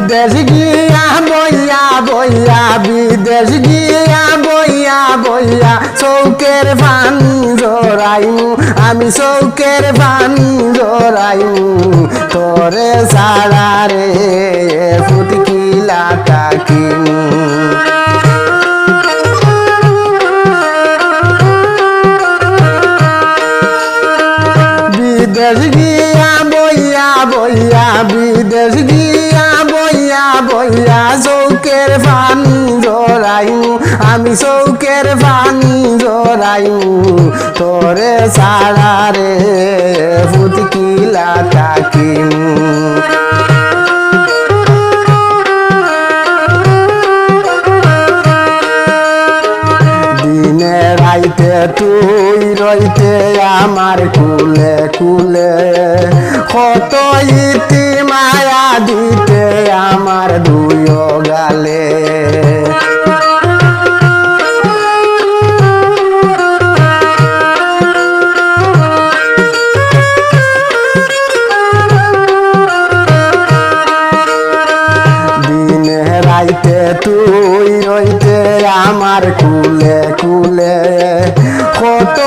বিদেশ গিয়া বইয়া বইয়া বিদেশ গিয়া বইয়া বইয়া চৌকের পানি জড়াইমু আমি চৌকের পানি জড়াইমু তোরে ছাড়া রে ফুটকিলা তাকিমু বিদেশ গিয়া বইয়া বইয়া বিদেশ গিয়া বইয়া বইয়া চৌকের পানি জড়াইমু আমি চৌকের পানি জড়াইমু তোরে ছাড়া রে ফুটকিলা তাকিমু দিনে রাইতে তুই রইতে আমার কুলে কুলে কত ইতি মায়া দিতে আমার দুই গালে দিনে রাইতে তুই রইতে আমার কুলে কুলে কত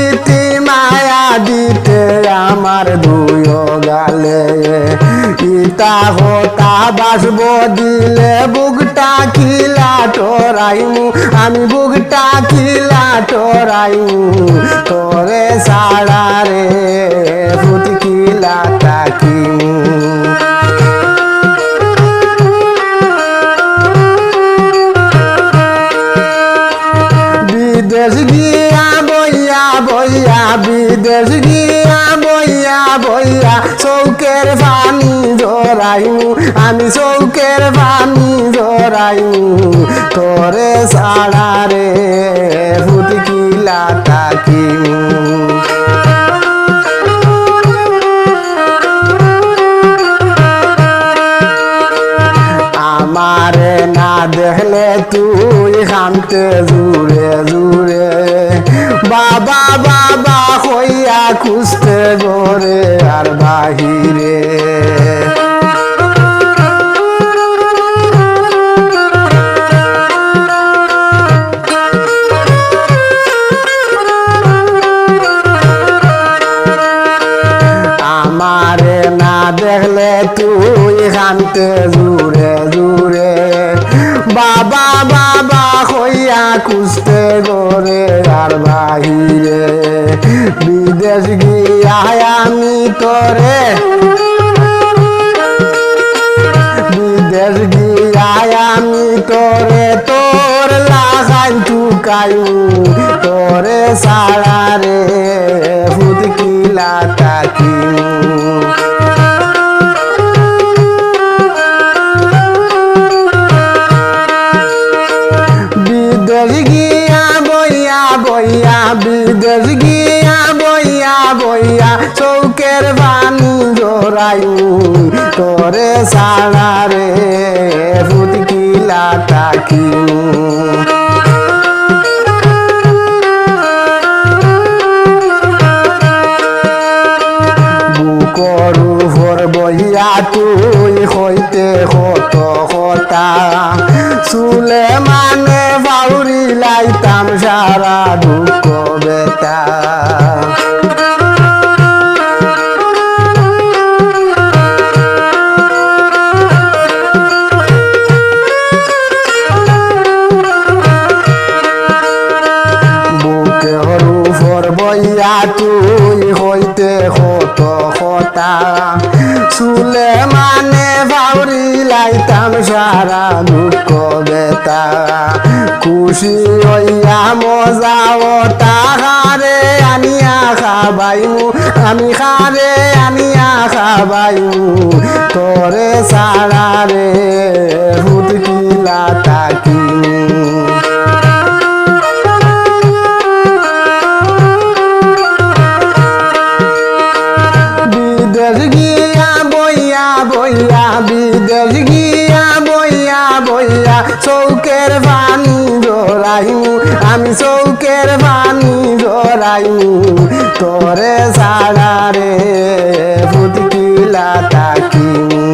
ইতি মায়া দিতে আমার দুই গালে ইতা হতা বাসব দিলে বুকটা খিলা তোরাইমু আমি বুকটা খিলা তোরাইমু তোরে ছাড়া রে ফুটকিলা তাকিমু বিদেশ গিয়া বইয়া বইয়া বিদেশ গিয়া বইয়া বইয়া চৌকের পানি জড়াইমু আমি চৌকের পানি জড়াইমু তোরে ছাড়া রে ফুটকিলা তাকিমু আমারে না দেখলে তুই খামতে জুড়ে জুড়ে বাবা বাবা হইয়া খুঁজতে গোরে আর বাহিরে আমারে না দেখলে তুই খামতে জুড়ে জুড়ে বাবা বাবা হইয়া খুঁজতে গোরে আর বাহিরে বিদেশ গিয়া আমি তোরে বিদেশ গিয়া আমি তোরে তোর লাগাই টুকাইউ তোরে ছাড়া রে ফুটকিলা তাকিমু বিদেশ গিয়া বইয়া বইয়া বিদেশ গিয়া বইয়া বইয়া চৌকের পানি জড়াইমু তোরে ছাড়া রে ফুটকিলা তাকিমু বুকর উপর বইয়া তুই হইতে কত কথা চুলে মানে বাউরি লাইতাম সারা দুঃখ বেতা বুকের উপর বইয়া তুই হইতে কত কথা চুলে মানে বাউরি লাইতাম সারা দুঃখ বেতা খুশি হইয়া মজাও তাহারে আনিয়া খাবাইমু আমি খারে আনিয়া খাবাইমু তোরে ছাড়া রে ফুটকিলা তাকিমু বিদেশ গিয়া বইয়া বইয়া বিদেশ গিয়া বইয়া বইয়া চৌকের পানি জড়াইমু আমি চৌকের পানি জড়াইমু তোরে ছাড়া রে ফুটকিলা তাকিমু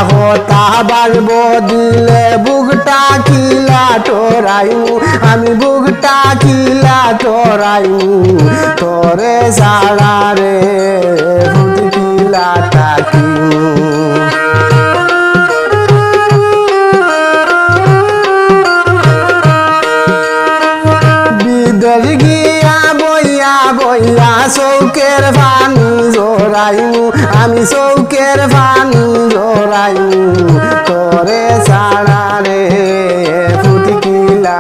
হতা বাড়ব দিলে বুকটা কিলা তোরাইমু আমি বুকটা কিলা তোরাইমু তোরে সারা রে ফুটি কিলা তাকিমু বিদেশ গিয়া বইয়া বইয়া চৌকের পানি জোরাইমু আমি চৌকের পানি জোরাইমু তোরে সারা রে ফুটি কিলা